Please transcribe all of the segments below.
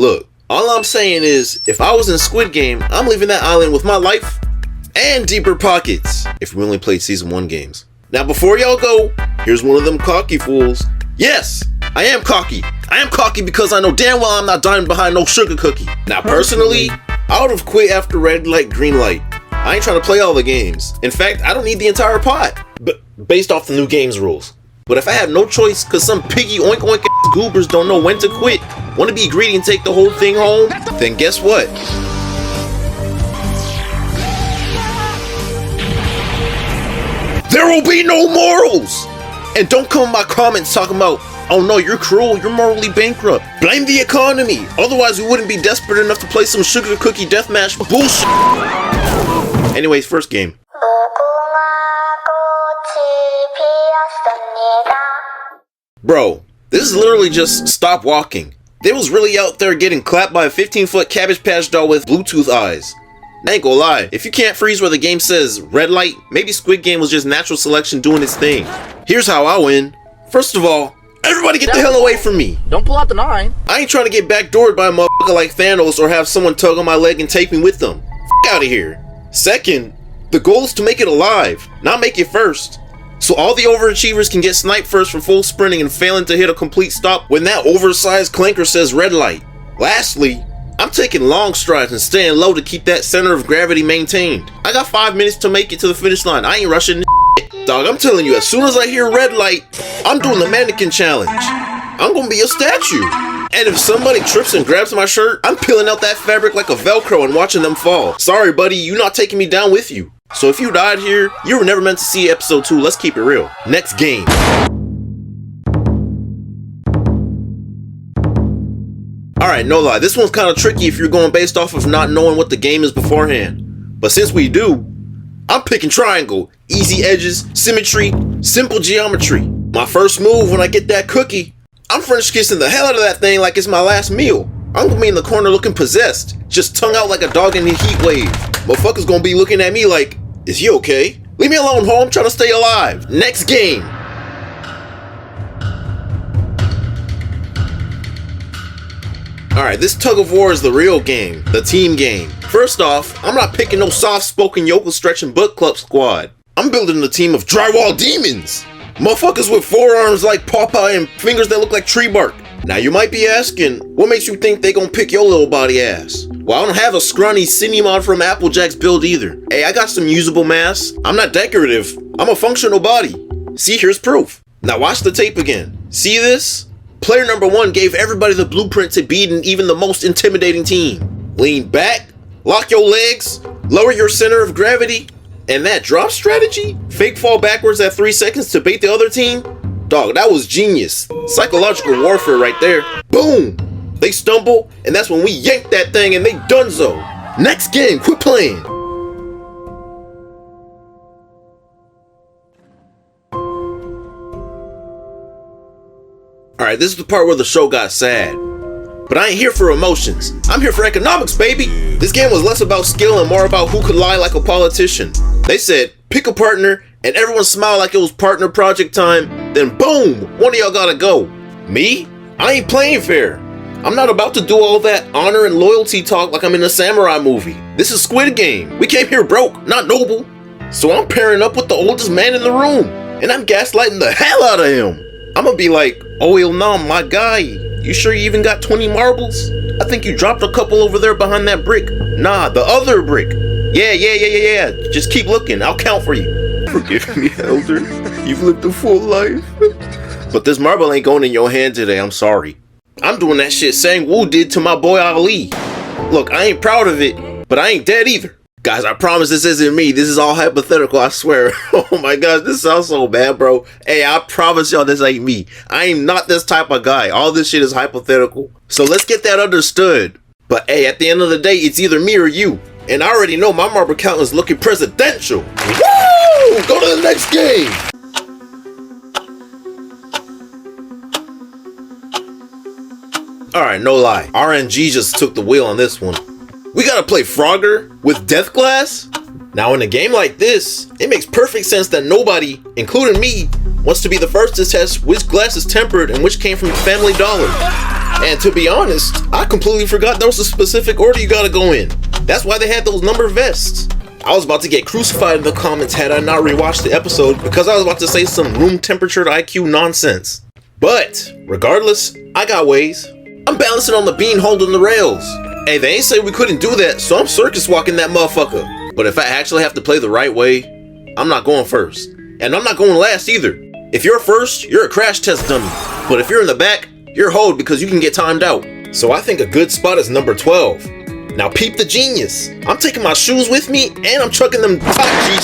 Look, all I'm saying is, if I was in Squid Game, I'm leaving that island with my life and deeper pockets if we only played Season 1 games. Now before y'all go, here's one of them cocky fools. Yes, I am cocky. I am cocky because I know damn well I'm not dying behind no sugar cookie. Now personally, I would have quit after red light, green light. I ain't trying to play all the games. In fact, I don't need the entire pot. But based off the new game's rules. But if I have no choice cause some piggy oink oink ass goobers don't know when to quit, want to be greedy and take the whole thing home, then guess what? There will be no morals! And don't come in my comments talking about, oh no, you're cruel, you're morally bankrupt. Blame the economy, otherwise we wouldn't be desperate enough to play some sugar cookie deathmatch bullshit. Anyways, first game. Bro, this is literally just stop walking. They was really out there getting clapped by a 15-foot Cabbage Patch doll with Bluetooth eyes. I ain't gonna lie, if you can't freeze where the game says red light, maybe Squid Game was just natural selection doing its thing. Here's how I win. First of all, everybody get the hell away from me. Don't pull out the 9. I ain't trying to get backdoored by a motherfucker like Thanos or have someone tug on my leg and take me with them. F*** out of here. Second, the goal is to make it alive, not make it first. So all the overachievers can get sniped first for full sprinting and failing to hit a complete stop when that oversized clanker says red light. Lastly, I'm taking long strides and staying low to keep that center of gravity maintained. I got 5 minutes to make it to the finish line. I ain't rushing this. Dog, I'm telling you, as soon as I hear red light, I'm doing the mannequin challenge. I'm gonna be a statue. And if somebody trips and grabs my shirt, I'm peeling out that fabric like a Velcro and watching them fall. Sorry, buddy, you're not taking me down with you. So if you died here, you were never meant to see episode 2. Let's keep it real. Next game. Alright, no lie, this one's kind of tricky if you're going based off of not knowing what the game is beforehand. But since we do, I'm picking triangle. Easy edges, symmetry, simple geometry. My first move when I get that cookie, I'm French kissing the hell out of that thing like it's my last meal. I'm gonna be in the corner looking possessed, just tongue out like a dog in a heat wave. Motherfuckers gonna be looking at me like, is he okay? Leave me alone, ho, I'm trying to stay alive. Next game. Alright, this Tug of War is the real game, the team game. First off, I'm not picking no soft-spoken yokel stretching book club squad. I'm building a team of drywall demons. Motherfuckers with forearms like Popeye and fingers that look like tree bark. Now you might be asking, what makes you think they gonna pick your little body ass? Well, I don't have a scrawny Cinnamon from Applejack's build either. Hey, I got some usable mass. I'm not decorative. I'm a functional body. See, here's proof. Now watch the tape again. See this? Player number 1 gave everybody the blueprint to beat even the most intimidating team. Lean back, lock your legs, lower your center of gravity, and that drop strategy? Fake fall backwards at 3 seconds to bait the other team? Dog, that was genius. Psychological warfare right there. Boom! They stumble, and that's when we yank that thing and they donezo. Next game, quit playing. Alright, this is the part where the show got sad. But I ain't here for emotions. I'm here for economics, baby. This game was less about skill and more about who could lie like a politician. They said, pick a partner, and everyone smiled like it was partner project time. Then boom, one of y'all gotta go. Me? I ain't playing fair. I'm not about to do all that honor and loyalty talk like I'm in a samurai movie. This is Squid Game. We came here broke, not noble. So I'm pairing up with the oldest man in the room, and I'm gaslighting the hell out of him. I'm gonna be like, oh, no, my guy, you sure you even got 20 marbles? I think you dropped a couple over there behind that brick. Nah, the other brick. Yeah. Just keep looking, I'll count for you. Forgive me, elder. You've lived a full life. But this marble ain't going in your hand today, I'm sorry. I'm doing that shit Sang Woo did to my boy Ali. Look, I ain't proud of it, but I ain't dead either. Guys, I promise this isn't me. This is all hypothetical, I swear. Oh my gosh, this sounds so bad, bro. Hey, I promise y'all this ain't me. I am not this type of guy. All this shit is hypothetical. So let's get that understood. But hey, at the end of the day, it's either me or you. And I already know my marble count is looking presidential. Woo! Go to the next game. Alright, no lie. RNG just took the wheel on this one. We gotta play Frogger with Death Glass? Now in a game like this, it makes perfect sense that nobody, including me, wants to be the first to test which glass is tempered and which came from Family Dollar. And to be honest, I completely forgot there was a specific order you gotta go in. That's why they had those number vests. I was about to get crucified in the comments had I not rewatched the episode because I was about to say some room temperature IQ nonsense. But, regardless, I got ways. I'm balancing on the bean holding the rails. Hey, they ain't say we couldn't do that, so I'm circus walking that motherfucker. But if I actually have to play the right way, I'm not going first. And I'm not going last either. If you're first, you're a crash test dummy. But if you're in the back, you're hold because you can get timed out. So I think a good spot is number 12. Now peep the genius. I'm taking my shoes with me and I'm chucking them top G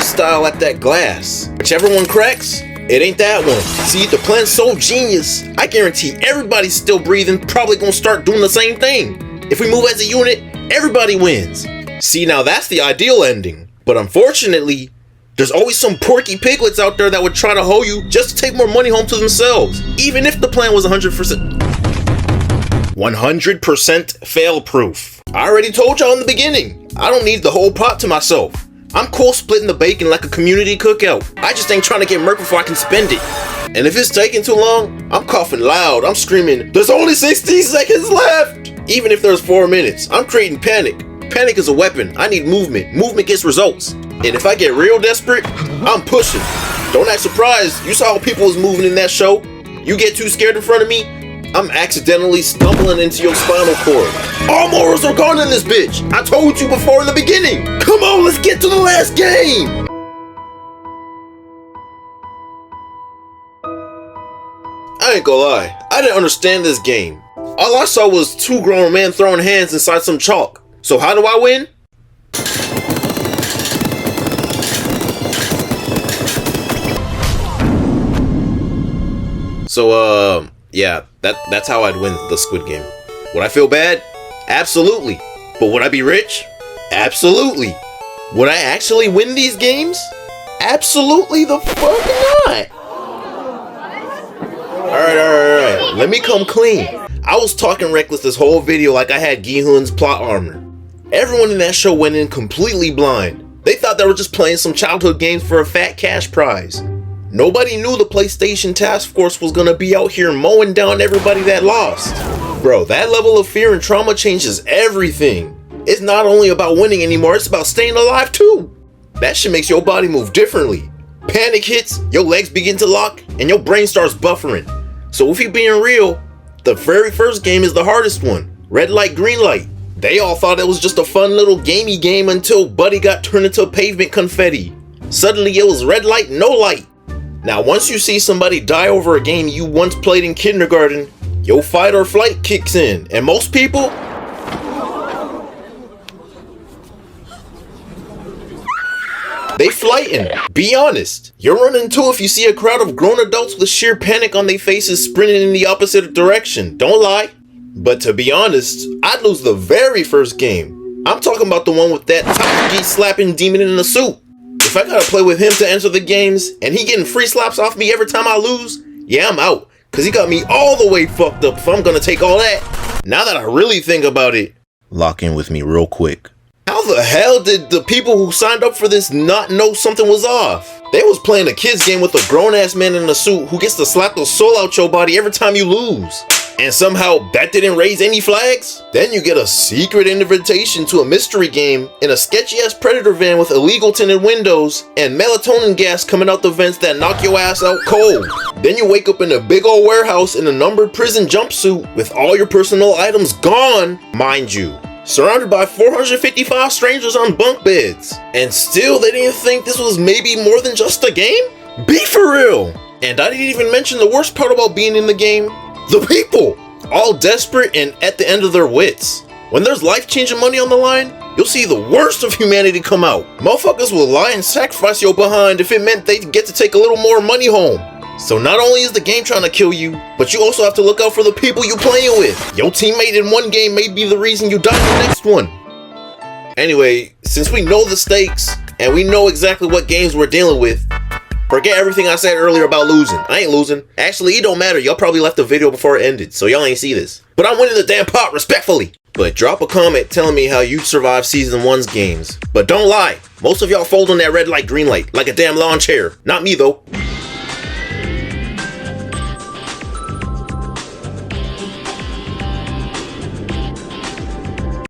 style at that glass. Whichever one cracks, it ain't that one. See, the plan's so genius, I guarantee everybody's still breathing, probably gonna start doing the same thing. If we move as a unit, everybody wins. See, now that's the ideal ending. But unfortunately, there's always some porky piglets out there that would try to hoe you just to take more money home to themselves, even if the plan was 100% fail-proof. I already told y'all in the beginning, I don't need the whole pot to myself. I'm cool splitting the bacon like a community cookout. I just ain't trying to get murked before I can spend it. And if it's taking too long, I'm coughing loud. I'm screaming, there's only 60 seconds left! Even if there's 4 minutes, I'm creating panic. Panic is a weapon. I need movement. Movement gets results. And if I get real desperate, I'm pushing. Don't act surprised. You saw how people was moving in that show. You get too scared in front of me, I'm accidentally stumbling into your spinal cord. All morals are gone in this bitch. I told you before in the beginning. Come on, let's get to the last game. I ain't gonna lie, I didn't understand this game. All I saw was two grown men throwing hands inside some chalk. So how do I win? So, yeah, that's how I'd win the Squid Game. Would I feel bad? Absolutely. But would I be rich? Absolutely. Would I actually win these games? Absolutely the fuck not. Alright. Let me come clean. I was talking reckless this whole video like I had Gi-hun's plot armor. Everyone in that show went in completely blind. They thought they were just playing some childhood games for a fat cash prize. Nobody knew the PlayStation Task Force was gonna be out here mowing down everybody that lost. Bro, that level of fear and trauma changes everything. It's not only about winning anymore, it's about staying alive too. That shit makes your body move differently. Panic hits, your legs begin to lock, and your brain starts buffering. So if you're being real, the very first game is the hardest one. Red light, green light. They all thought it was just a fun little gamey game until Buddy got turned into pavement confetti. Suddenly it was red light, no light. Now once you see somebody die over a game you once played in kindergarten, your fight or flight kicks in, and most people, they flightin'. Be honest. You're running too if you see a crowd of grown adults with sheer panic on their faces sprinting in the opposite direction. Don't lie. But to be honest, I'd lose the very first game. I'm talking about the one with that top geek slapping demon in the suit. If I gotta play with him to enter the games, and he getting free slaps off me every time I lose, yeah, I'm out. Cause he got me all the way fucked up if I'm gonna take all that. Now that I really think about it, lock in with me real quick. How the hell did the people who signed up for this not know something was off? They was playing a kid's game with a grown-ass man in a suit who gets to slap the soul out your body every time you lose. And somehow that didn't raise any flags? Then you get a secret invitation to a mystery game in a sketchy-ass Predator van with illegal tinted windows and melatonin gas coming out the vents that knock your ass out cold. Then you wake up in a big old warehouse in a numbered prison jumpsuit with all your personal items gone, mind you. Surrounded by 455 strangers on bunk beds. And still they didn't think this was maybe more than just a game? Be for real! And I didn't even mention the worst part about being in the game. The people! All desperate and at the end of their wits. When there's life-changing money on the line, you'll see the worst of humanity come out. Motherfuckers will lie and sacrifice your behind if it meant they'd get to take a little more money home. So not only is the game trying to kill you, but you also have to look out for the people you playing with. Your teammate in one game may be the reason you die in the next one. Anyway, since we know the stakes, and we know exactly what games we're dealing with, Forget everything I said earlier about losing. I ain't losing. Actually, it don't matter. Y'all probably left the video before it ended, so y'all ain't see this. But I'm winning the damn pot, respectfully. But drop a comment telling me how you survived Season 1's games. But don't lie. Most of y'all fold on that red light, green light, like a damn lawn chair. Not me, though.